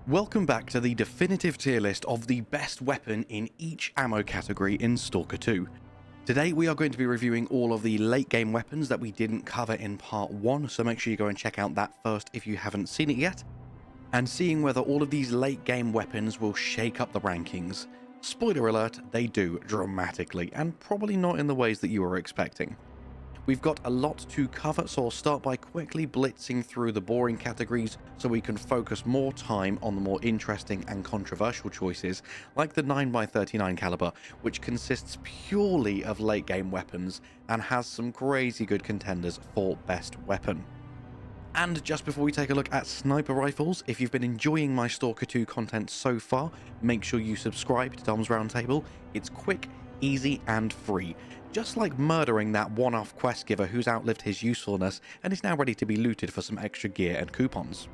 Welcome back to the definitive tier list of the best weapon in each ammo category in Stalker 2. Today we are going to be reviewing all of the late game weapons that we didn't cover in part 1, so make sure you go and check out that first if you haven't seen it yet, and seeing whether all of these late game weapons will shake up the rankings. Spoiler alert, they do dramatically, and probably not in the ways that you were expecting. We've got a lot to cover, so I'll start by quickly blitzing through the boring categories so we can focus more time on the more interesting and controversial choices, like the 9x39 caliber, which consists purely of late game weapons and has some crazy good contenders for best weapon. And just before we take a look at sniper rifles, if you've been enjoying my Stalker 2 content so far, make sure you subscribe to Dom's Roundtable. It's quick, easy and free, just like murdering that one-off quest giver who's outlived his usefulness and is now ready to be looted for some extra gear and coupons.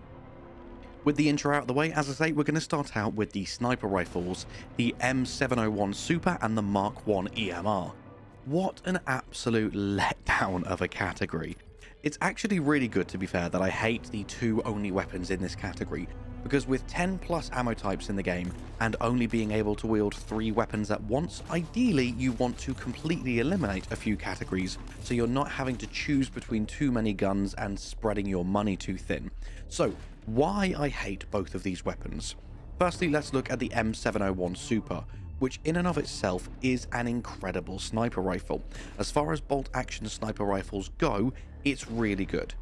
With the intro out of the way, as I say, we're going to start out with the sniper rifles, the M701 Super and the Mark 1 EMR. What an absolute letdown of a category. It's actually really good, to be fair, that I hate the two only weapons in this category, because with 10 plus ammo types in the game and only being able to wield 3 weapons at once, ideally you want to completely eliminate a few categories so you're not having to choose between too many guns and spreading your money too thin. So why I hate both of these weapons? Firstly, let's look at the M701 Super, which in and of itself is an incredible sniper rifle. As far as bolt action sniper rifles go, it's really good.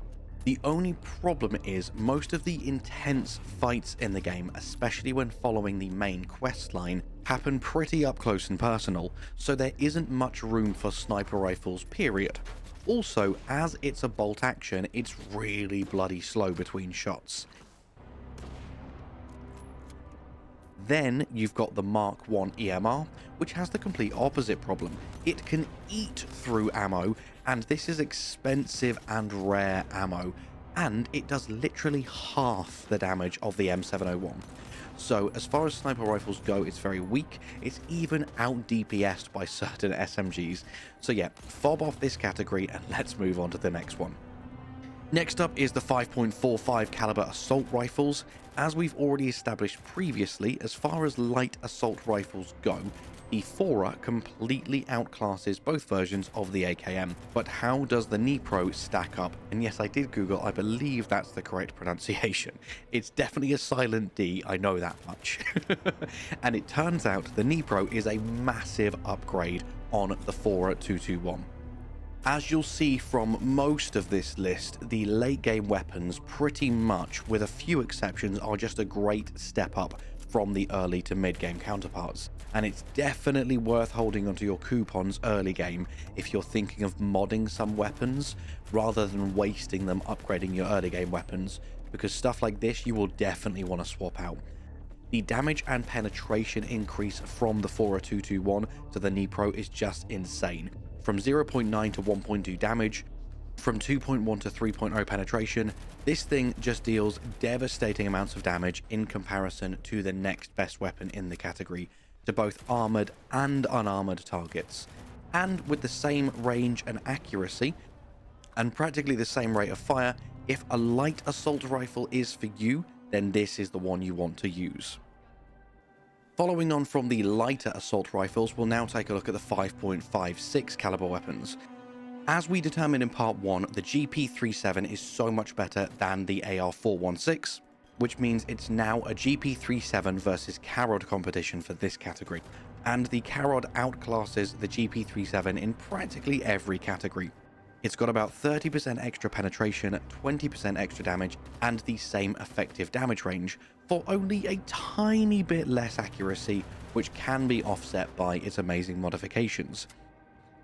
The only problem is most of the intense fights in the game, especially when following the main quest line, happen pretty up close and personal, so there isn't much room for sniper rifles, period. Also, as it's a bolt action, it's really bloody slow between shots. Then you've got the Mark 1 EMR, which has the complete opposite problem. It can eat through ammo, and this is expensive and rare ammo, and it does literally half the damage of the M701. So as far as sniper rifles go, it's very weak. It's even out DPS'd by certain SMGs. So yeah, fob off this category and let's move on to the next one. Next up is the 5.45 caliber assault rifles. As we've already established previously, as far as light assault rifles go, the S.T.A.L.K.E.R completely outclasses both versions of the AKM. But how does the Nipro stack up? And yes, I did Google, I believe that's the correct pronunciation. It's definitely a silent D, I know that much. And it turns out the Nipro is a massive upgrade on the S.T.A.L.K.E.R 221. As you'll see from most of this list, the late game weapons pretty much, with a few exceptions, are just a great step up from the early to mid game counterparts. And it's definitely worth holding onto your coupons early game if you're thinking of modding some weapons rather than wasting them upgrading your early game weapons, because stuff like this you will definitely want to swap out. The damage and penetration increase from the S.T.A.L.K.E.R 221 to the Nipro is just insane. From 0.9 to 1.2 damage, from 2.1 to 3.0 penetration, this thing just deals devastating amounts of damage in comparison to the next best weapon in the category, to both armored and unarmored targets. And with the same range and accuracy, and practically the same rate of fire, if a light assault rifle is for you, then this is the one you want to use. Following on from the lighter assault rifles, we'll now take a look at the 5.56 caliber weapons. As we determined in part 1, the GP37 is so much better than the AR416, which means it's now a GP37 versus Carod competition for this category. And the Carod outclasses the GP37 in practically every category. It's got about 30% extra penetration, 20% extra damage, and the same effective damage range, for only a tiny bit less accuracy, which can be offset by its amazing modifications.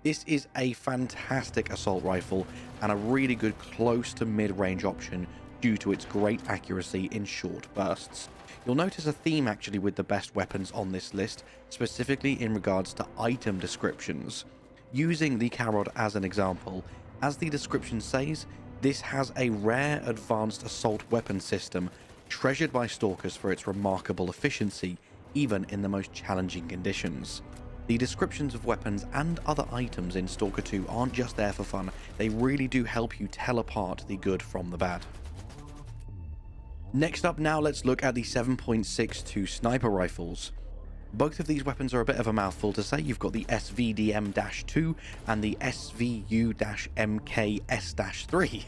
This is a fantastic assault rifle and a really good close to mid-range option due to its great accuracy in short bursts. You'll notice a theme actually with the best weapons on this list, specifically in regards to item descriptions. Using the Carod as an example, as the description says, this has a rare advanced assault weapon system treasured by stalkers for its remarkable efficiency, even in the most challenging conditions. The descriptions of weapons and other items in Stalker 2 aren't just there for fun, they really do help you tell apart the good from the bad. Next up now, let's look at the 7.62 sniper rifles. Both of these weapons are a bit of a mouthful to say. You've got the SVDM-2 and the SVU-MKS-3.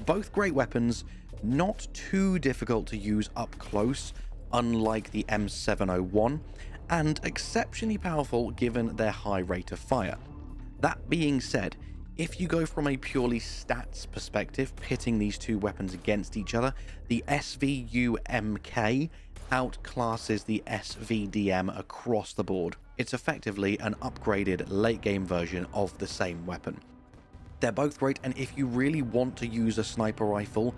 Both great weapons, not too difficult to use up close, unlike the M701, and exceptionally powerful given their high rate of fire. That being said, if you go from a purely stats perspective, pitting these two weapons against each other, the SVU-MK outclasses the SVDM across the board. It's effectively an upgraded late game version of the same weapon. They're both great, and if you really want to use a sniper rifle,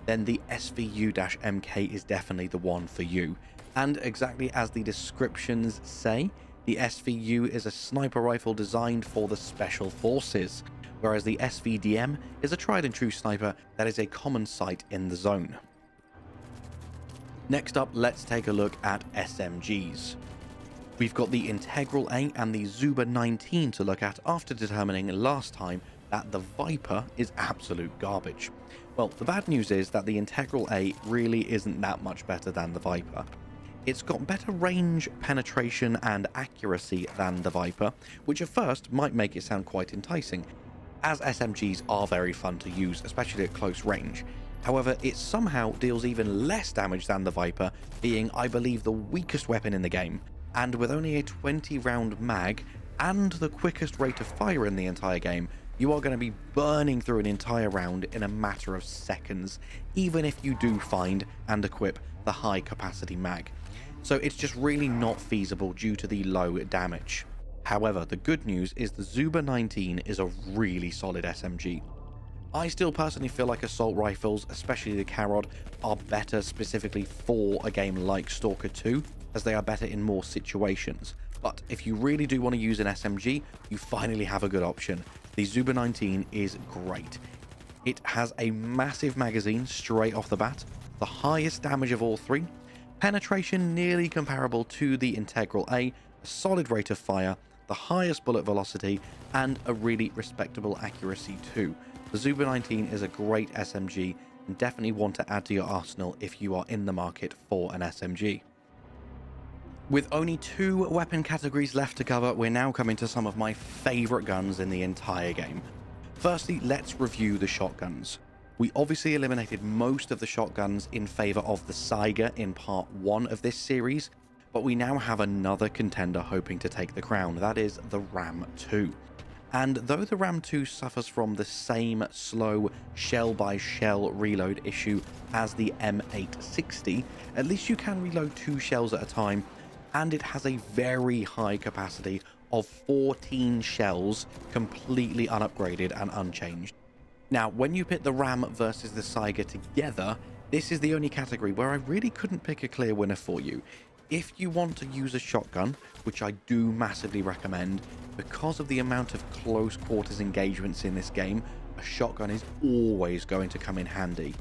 then the SVU-MK is definitely the one for you. And exactly as the descriptions say, the SVU is a sniper rifle designed for the Special Forces, whereas the SVDM is a tried and true sniper that is a common sight in the zone. Next up, let's take a look at SMGs. We've got the Integral A and the Zuber 19 to look at after determining last time that the Viper is absolute garbage. Well, the bad news is that the Integral A really isn't that much better than the Viper. It's got better range, penetration, and accuracy than the Viper, which at first might make it sound quite enticing, as SMGs are very fun to use, especially at close range. However, it somehow deals even less damage than the Viper, being, I believe, the weakest weapon in the game, and with only a 20-round mag and the quickest rate of fire in the entire game, you are going to be burning through an entire round in a matter of seconds, even if you do find and equip the high capacity mag. So it's just really not feasible due to the low damage. However, the good news is the Zuber 19 is a really solid SMG. I still personally feel like assault rifles, especially the K.R are better specifically for a game like Stalker 2, as they are better in more situations. But if you really do want to use an SMG, you finally have a good option. The Zuber 19 is great. It has a massive magazine straight off the bat, the highest damage of all three, penetration nearly comparable to the Integral A, a solid rate of fire, the highest bullet velocity, and a really respectable accuracy too. The Zuber 19 is a great SMG and definitely one to add to your arsenal if you are in the market for an SMG. With only 2 weapon categories left to cover, we're now coming to some of my favourite guns in the entire game. Firstly, let's review the shotguns. We obviously eliminated most of the shotguns in favour of the S.T.A.L.K.E.R in part 1 of this series, but we now have another contender hoping to take the crown, that is the Ram 2. And though the Ram 2 suffers from the same slow shell-by-shell reload issue as the M860, at least you can reload 2 shells at a time, and it has a very high capacity of 14 shells, completely unupgraded and unchanged. Now, when you pit the Ram versus the S.T.A.L.K.E.R together, this is the only category where I really couldn't pick a clear winner for you. If you want to use a shotgun, which I do massively recommend, because of the amount of close quarters engagements in this game, a shotgun is always going to come in handy.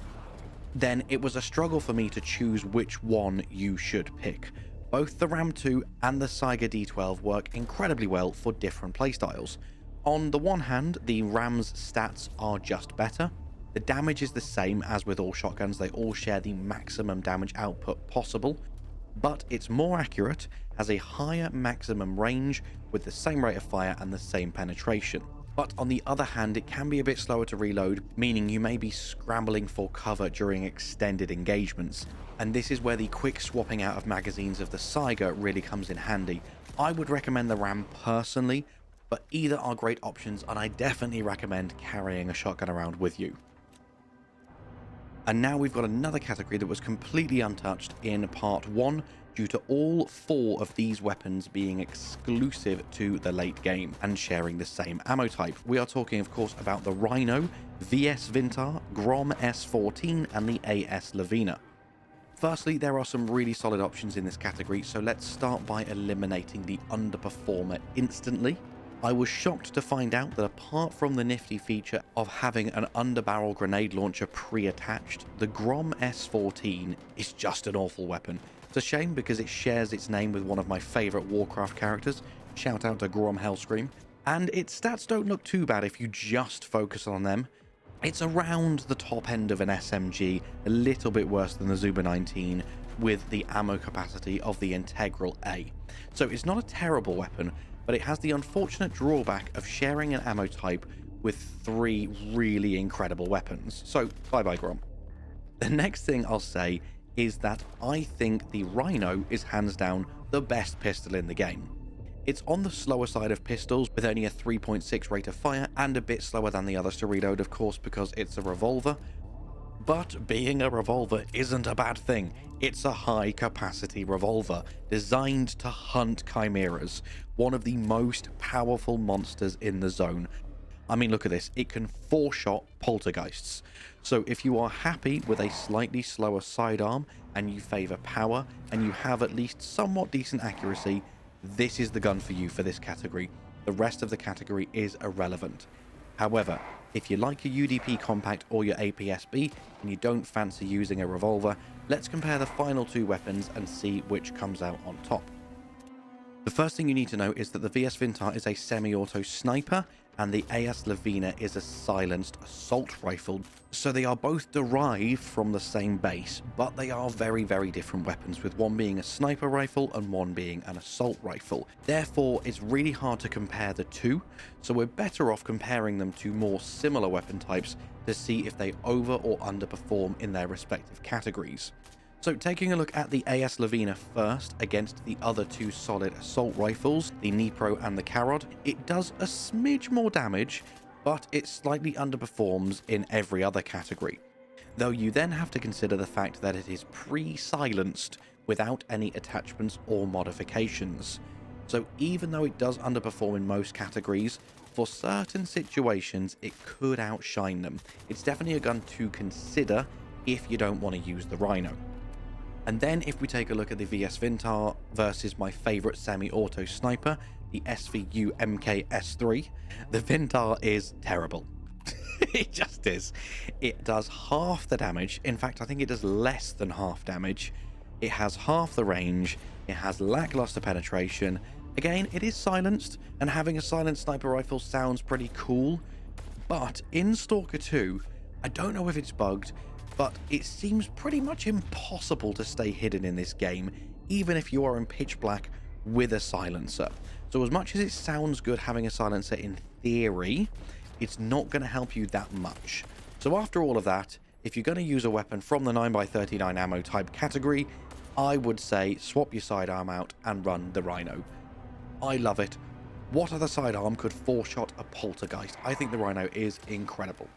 Then it was a struggle for me to choose which one you should pick. Both the Ram 2 and the S.T.A.L.K.E.R D12 work incredibly well for different playstyles. On the one hand, the Ram's stats are just better. The damage is the same as with all shotguns, they all share the maximum damage output possible, but it's more accurate, has a higher maximum range with the same rate of fire and the same penetration. But on the other hand, it can be a bit slower to reload, meaning you may be scrambling for cover during extended engagements. And this is where the quick swapping out of magazines of the S.T.A.L.K.E.R really comes in handy. I would recommend the Ram personally, but either are great options, and I definitely recommend carrying a shotgun around with you. And now we've got another category that was completely untouched in part 1 due to all 4 of these weapons being exclusive to the late game and sharing the same ammo type. We are talking, of course, about the Rhino, VS Vintar, Grom S14, and the AS Lavina. Firstly, there are some really solid options in this category, so let's start by eliminating the underperformer instantly. I was shocked to find out that apart from the nifty feature of having an underbarrel grenade launcher pre-attached, the Grom S14 is just an awful weapon. It's a shame because it shares its name with one of my favourite Warcraft characters, shout out to Grom Hellscream, and its stats don't look too bad if you just focus on them. It's around the top end of an SMG, a little bit worse than the Zuba 19, with the ammo capacity of the Integral A. So it's not a terrible weapon, but it has the unfortunate drawback of sharing an ammo type with 3 really incredible weapons. So bye bye Grom. The next thing I'll say is that I think the Rhino is hands down the best pistol in the game. It's on the slower side of pistols, with only a 3.6 rate of fire and a bit slower than the others to reload, of course, because it's a revolver. But being a revolver isn't a bad thing. It's a high capacity revolver designed to hunt chimeras, one of the most powerful monsters in the zone. I mean, look at this. It can 4-shot poltergeists. So if you are happy with a slightly slower sidearm and you favor power and you have at least somewhat decent accuracy, this is the gun for you for this category. The rest of the category is irrelevant. However, if you like your UDP compact or your APSB and you don't fancy using a revolver, let's compare the final 2 weapons and see which comes out on top. The first thing you need to know is that the VS Vintar is a semi-auto sniper and the AS Lavina is a silenced assault rifle. So they are both derived from the same base, but they are very, very different weapons, with one being a sniper rifle and one being an assault rifle. Therefore, it's really hard to compare the two, so we're better off comparing them to more similar weapon types to see if they over or underperform in their respective categories. So taking a look at the AS Lavina first against the other 2 solid assault rifles, the Dnipro and the Karod, it does a smidge more damage, but it slightly underperforms in every other category. Though you then have to consider the fact that it is pre-silenced without any attachments or modifications. So even though it does underperform in most categories, for certain situations it could outshine them. It's definitely a gun to consider if you don't want to use the Rhino. And then if we take a look at the VS Vintar versus my favourite semi-auto sniper, the SVU MK-S3, the Vintar is terrible. It just is. It does half the damage. In fact, I think it does less than half damage. It has half the range. It has lackluster penetration. Again, it is silenced, and having a silenced sniper rifle sounds pretty cool. But in Stalker 2, I don't know if it's bugged, but it seems pretty much impossible to stay hidden in this game, even if you are in pitch black with a silencer. So as much as it sounds good having a silencer in theory, it's not going to help you that much. So after all of that, if you're going to use a weapon from the 9x39 ammo type category, I would say swap your sidearm out and run the Rhino. I love it. What other sidearm could 4-shot a poltergeist? I think the Rhino is incredible.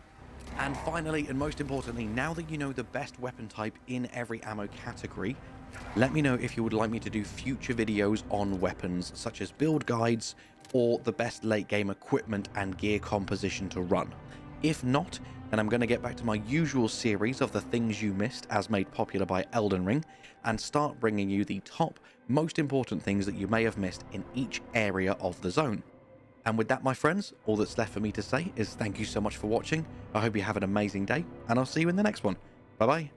And finally, and most importantly, now that you know the best weapon type in every ammo category, let me know if you would like me to do future videos on weapons, such as build guides or the best late game equipment and gear composition to run. If not, then I'm going to get back to my usual series of the things you missed as made popular by Elden Ring, and start bringing you the top, most important things that you may have missed in each area of the zone. And with that, my friends, all that's left for me to say is thank you so much for watching. I hope you have an amazing day, and I'll see you in the next one. Bye bye.